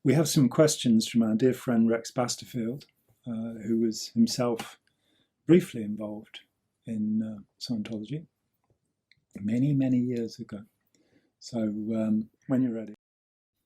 we have some questions from our dear friend Rex Basterfield, who was himself briefly involved in Scientology many, many years ago. So when you're ready.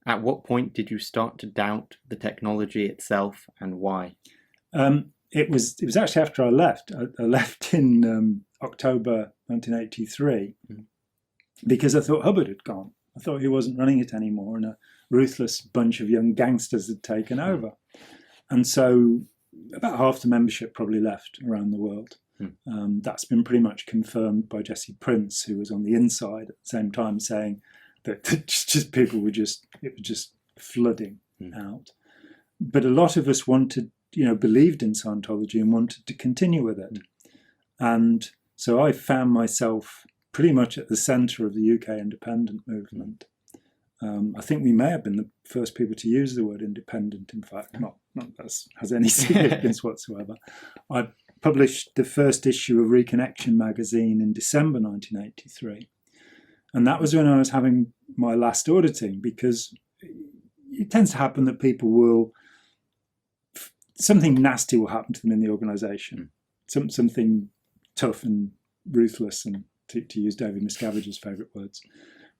At what point did you start to doubt the technology itself, and why? It was actually after I left. I left in October 1983 because I thought Hubbard had gone. I thought he wasn't running it anymore, and a ruthless bunch of young gangsters had taken over. And so about half the membership probably left around the world. That's been pretty much confirmed by Jesse Prince, who was on the inside at the same time, saying that just people were it was just flooding out. But a lot of us believed in Scientology and wanted to continue with it. And so I found myself pretty much at the centre of the UK independent movement. I think we may have been the first people to use the word independent, in fact, not that has any significance whatsoever. I published the first issue of Reconnection magazine in December 1983. And that was when I was having my last auditing, because it tends to happen that people will, something nasty will happen to them in the organisation. Something tough and ruthless, and to use David Miscavige's favourite words,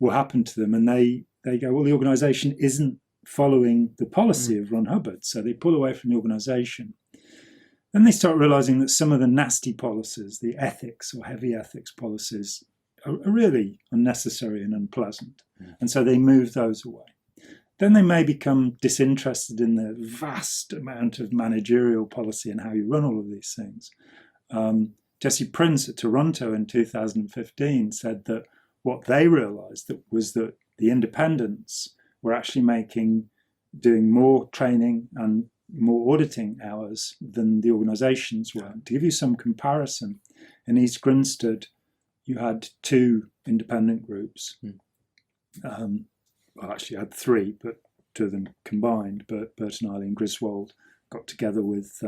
will happen to them. And they go, well, the organisation isn't following the policy of Ron Hubbard. So they pull away from the organisation. Then they start realising that some of the nasty policies, the ethics or heavy ethics policies, are really unnecessary and unpleasant. And so they move those away. Then they may become disinterested in the vast amount of managerial policy and how you run all of these things. Jesse Prince at Toronto in 2015 said that what they realised was that the independents were actually doing more training and more auditing hours than the organisations were. To give you some comparison, in East Grinstead, you had 2 independent groups. Well, actually, I had 3, but 2 of them combined. But Bert and Eileen Griswold got together with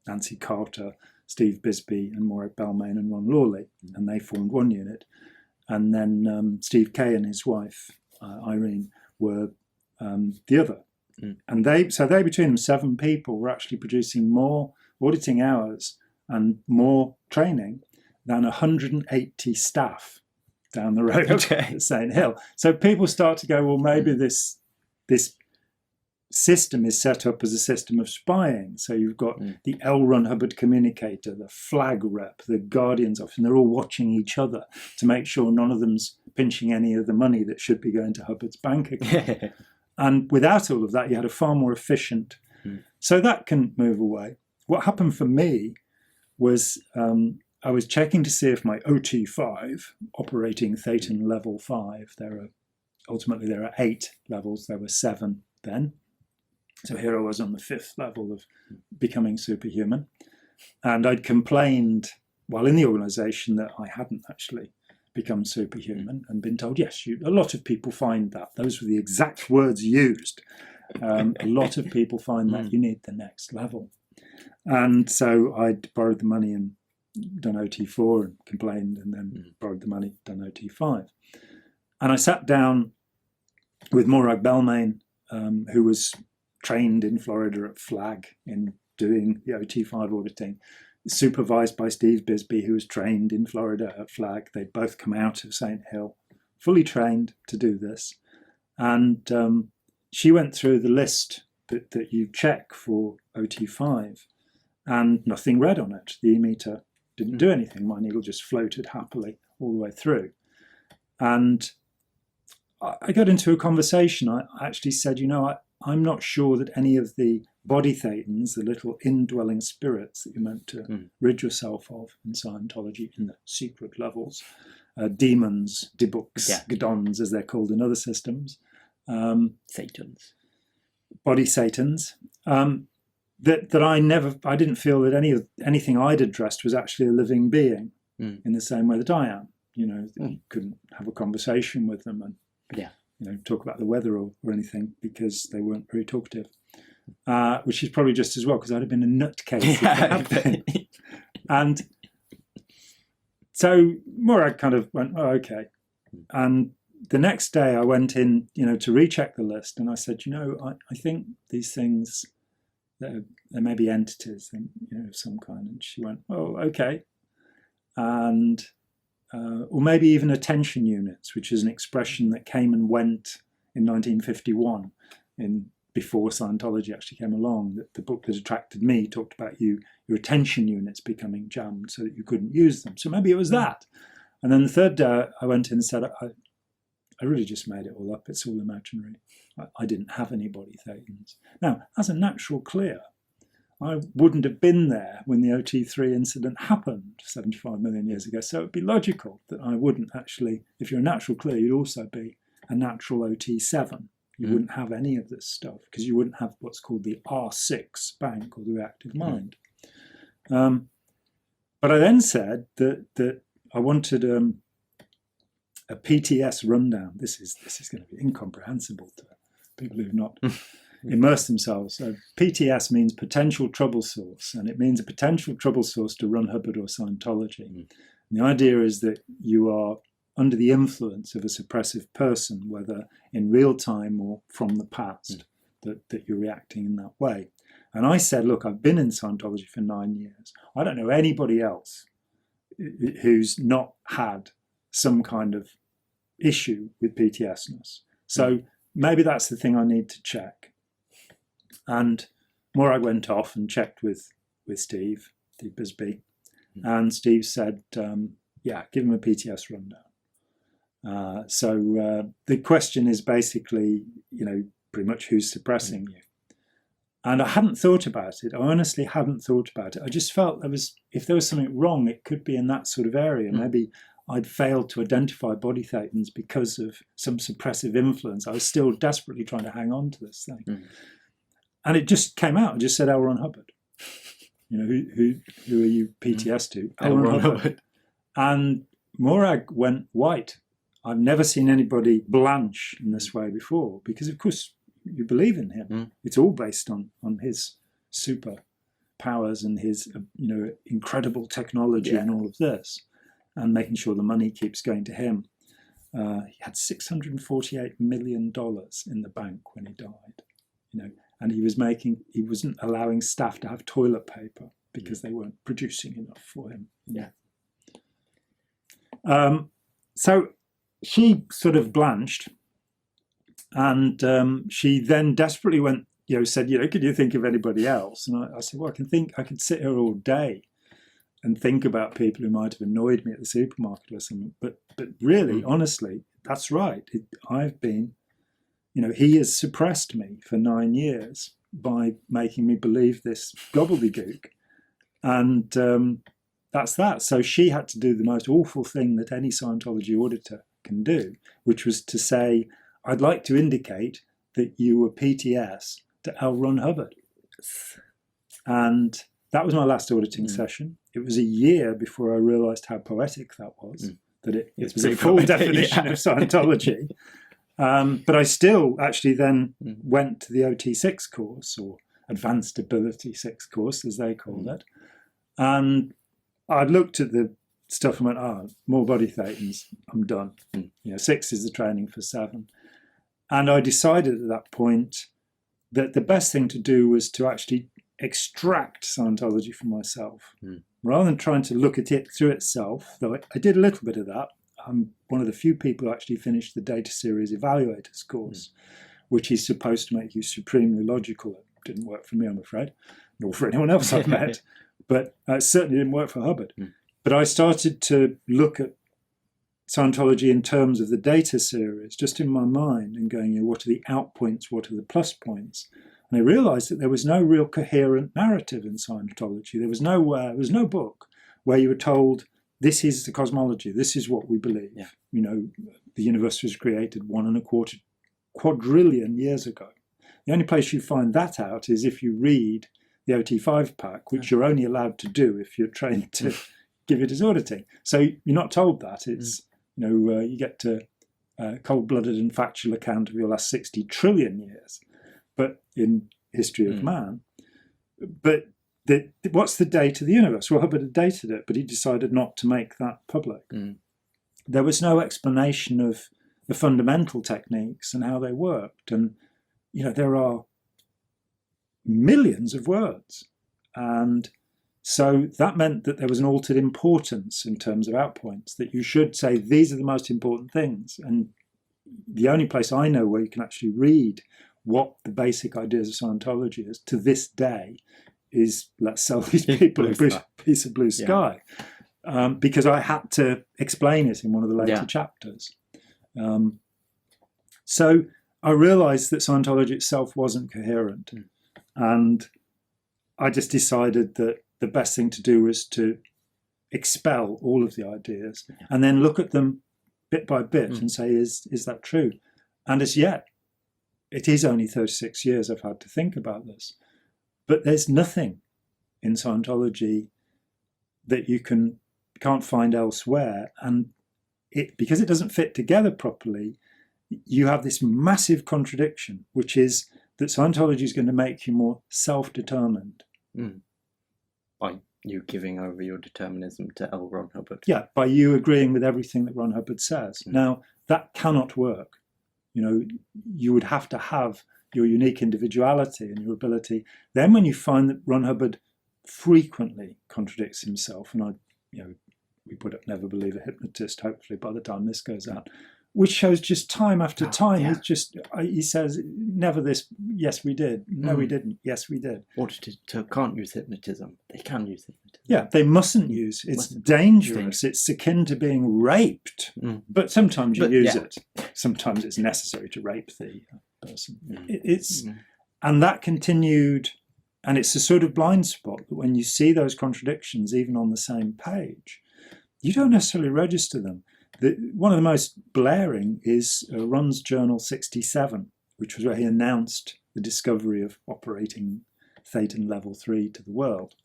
Nancy Carter, Steve Bisbee, and Maureen Belmain and Ron Lawley, and they formed one unit. And then Steve Kay and his wife, Irene, were the other. And they between them, 7 people, were actually producing more auditing hours and more training than 180 staff down the road at St Hill. So people start to go, well, maybe this system is set up as a system of spying. So you've got the L. Ron Hubbard communicator, the flag rep, the Guardian's office, and they're all watching each other to make sure none of them's pinching any of the money that should be going to Hubbard's bank account. And without all of that, you had a far more efficient. So that can move away. What happened for me was I was checking to see if my OT5, operating Thetan level 5, ultimately there are 8 levels, there were 7 then. So here I was on the 5th level of becoming superhuman. And I'd complained while in the organisation that I hadn't actually become superhuman, and been told, yes, a lot of people find that. Those were the exact words used. A lot of people find that you need the next level. And so I'd borrowed the money and done OT4 and complained, and then borrowed the money, done OT5. And I sat down with Maureen Belmain, who was trained in Florida at FLAG in doing the OT5 auditing, supervised by Steve Bisbee, who was trained in Florida at FLAG. They'd both come out of St Hill, fully trained to do this. And she went through the list that you check for OT5, and nothing read on it. The e-meter didn't do anything. My needle just floated happily all the way through. And I got into a conversation. I actually said, I'm not sure that any of the body thetans, the little indwelling spirits that you're meant to rid yourself of in Scientology in the secret levels, demons, dibuks, gadons, as they're called in other systems, Satans, body satans, that I didn't feel that anything I'd addressed was actually a living being in the same way that I am. You couldn't have a conversation with them and talk about the weather or anything, because they weren't very talkative. Which is probably just as well, because I'd have been a nutcase if that happened. And so Morag kind of went, oh, okay. And the next day I went in, to recheck the list, and I said, I think these things, there may be entities, of some kind. And she went, oh, okay. And, or maybe even attention units, which is an expression that came and went in 1951, before Scientology actually came along. The book that attracted me talked about your attention units becoming jammed so that you couldn't use them. So maybe it was that. And then the third day I went in and said, I really just made it all up. It's all imaginary. I didn't have any body thetans. Now, as a natural clear, I wouldn't have been there when the OT3 incident happened 75 million years ago. So it would be logical that I wouldn't actually, if you're a natural clear, you'd also be a natural OT7. You wouldn't have any of this stuff because you wouldn't have what's called the R6 bank, or the reactive mind. But I then said that I wanted a PTS rundown. This is going to be incomprehensible to people who've not immersed themselves. So PTS means potential trouble source, and it means a potential trouble source to run Hubbard or Scientology. And the idea is that you are under the influence of a suppressive person, whether in real time or from the past, that you're reacting in that way. And I said, look, I've been in Scientology for 9 years. I don't know anybody else who's not had some kind of issue with PTSness. So maybe that's the thing I need to check. And Morag went off and checked with Steve Bisbee. And Steve said, yeah, give him a PTS rundown. So the question is basically, pretty much who's suppressing you. And I hadn't thought about it. I honestly hadn't thought about it. I just felt if there was something wrong, it could be in that sort of area. Maybe I'd failed to identify body thetans because of some suppressive influence. I was still desperately trying to hang on to this thing. And it just came out. I just said L. Ron Hubbard. Who are you PTS to? L. Ron Hubbard. And Morag went white. I've never seen anybody blanch in this way before, because of course you believe in him. It's all based on his super powers and his incredible technology and all of this, and making sure the money keeps going to him. He had $648 million in the bank when he died, and he wasn't allowing staff to have toilet paper because they weren't producing enough for him. So she sort of blanched, and she then desperately went, said, could you think of anybody else? And I said, well, I could sit here all day and think about people who might have annoyed me at the supermarket or something. But really, honestly, that's right. I've been, he has suppressed me for 9 years by making me believe this gobbledygook. And that's that. So she had to do the most awful thing that any Scientology auditor can do, which was to say, I'd like to indicate that you were PTS to L. Ron Hubbard. And that was my last auditing session. It was a year before I realised how poetic that was, that it was a full definition of Scientology. But I still actually then went to the OT6 course, or Advanced Ability 6 course, as they called it. And I'd looked at the stuff and went, more body thetans, I'm done. 6 is the training for 7. And I decided at that point that the best thing to do was to actually extract Scientology from myself. Rather than trying to look at it through itself, though I did a little bit of that. I'm one of the few people who actually finished the Data Series Evaluators course, which is supposed to make you supremely logical. It didn't work for me, I'm afraid, nor for anyone else I've met. But it certainly didn't work for Hubbard. But I started to look at Scientology in terms of the data series, just in my mind, and going, what are the out points, what are the plus points? And I realized that there was no real coherent narrative in Scientology. There was no book where you were told, this is the cosmology, this is what we believe. The universe was created 1.25 quadrillion years ago. The only place you find that out is if you read the OT5 pack, which you're only allowed to do if you're trained to give it as auditing. So you're not told that. It's, you get a cold-blooded and factual account of your last 60 trillion years, but in history of man. But what's the date of the universe? Well, Hubbard had dated it, but he decided not to make that public. There was no explanation of the fundamental techniques and how they worked. And, there are millions of words. And so that meant that there was an altered importance in terms of outpoints, that you should say these are the most important things. And the only place I know where you can actually read what the basic ideas of Scientology is to this day is, let's sell these people a piece of blue sky. Because I had to explain it in one of the later chapters. So I realized that Scientology itself wasn't coherent. And I just decided that the best thing to do was to expel all of the ideas and then look at them bit by bit and say, is that true? And as yet, it is only 36 years I've had to think about this. But there's nothing in Scientology that you can't find elsewhere. And because it doesn't fit together properly, you have this massive contradiction, which is that Scientology is going to make you more self-determined. By you giving over your determinism to L. Ron Hubbard. Yeah, by you agreeing with everything that Ron Hubbard says. Now, that cannot work. You would have to have your unique individuality and your ability. Then when you find that Ron Hubbard frequently contradicts himself, and we put up Never Believe a Hypnotist, hopefully by the time this goes out, which shows just time after time. He says, never this, yes we did, no we didn't, yes we did. Auditors can't use hypnotism. They can use hypnotism. Yeah, they mustn't use. It's dangerous. It's akin to being raped. But sometimes you use it. Sometimes it's necessary to rape the person. And that continued, and it's a sort of blind spot that when you see those contradictions, even on the same page, you don't necessarily register them. One of the most blaring is Ron's Journal 67, which was where he announced the discovery of operating Thetan level 3 to the world.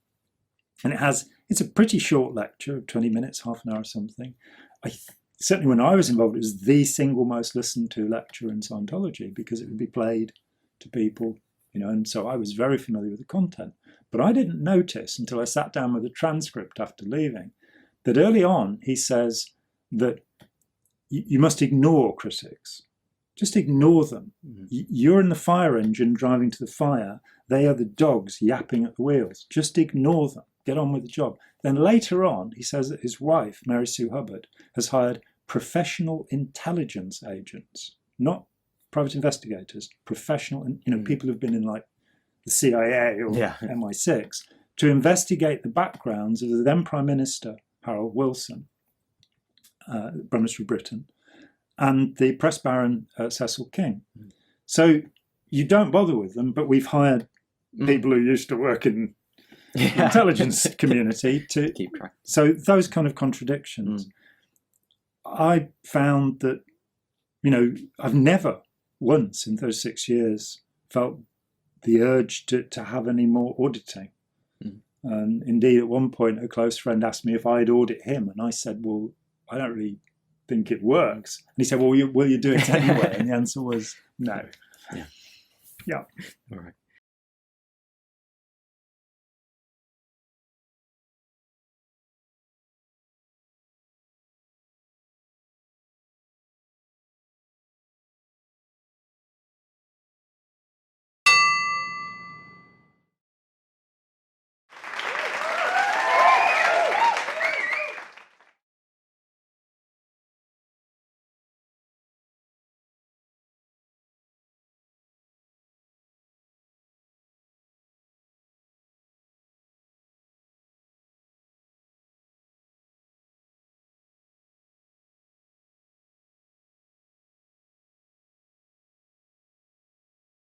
And it's a pretty short lecture, 20 minutes, half an hour or something. Certainly when I was involved, it was the single most listened to lecture in Scientology because it would be played to people, and so I was very familiar with the content. But I didn't notice until I sat down with a transcript after leaving that early on he says that you must ignore critics. Just ignore them. You're in the fire engine driving to the fire. They are the dogs yapping at the wheels. Just ignore them. Get on with the job. Then later on, he says that his wife, Mary Sue Hubbard, has hired professional intelligence agents, not private investigators, professional, people who've been in like the CIA or MI6, to investigate the backgrounds of the then Prime Minister, Harold Wilson, Prime Minister of Britain, and the press baron Cecil King. So you don't bother with them, but we've hired people who used to work in the intelligence community to keep track. So those kind of contradictions. I found that, I've never once in 36 years felt the urge to have any more auditing. And indeed, at one point, a close friend asked me if I'd audit him. And I said, well, I don't really think it works. And he said, well, will you do it anyway? And the answer was no. Yeah. All right.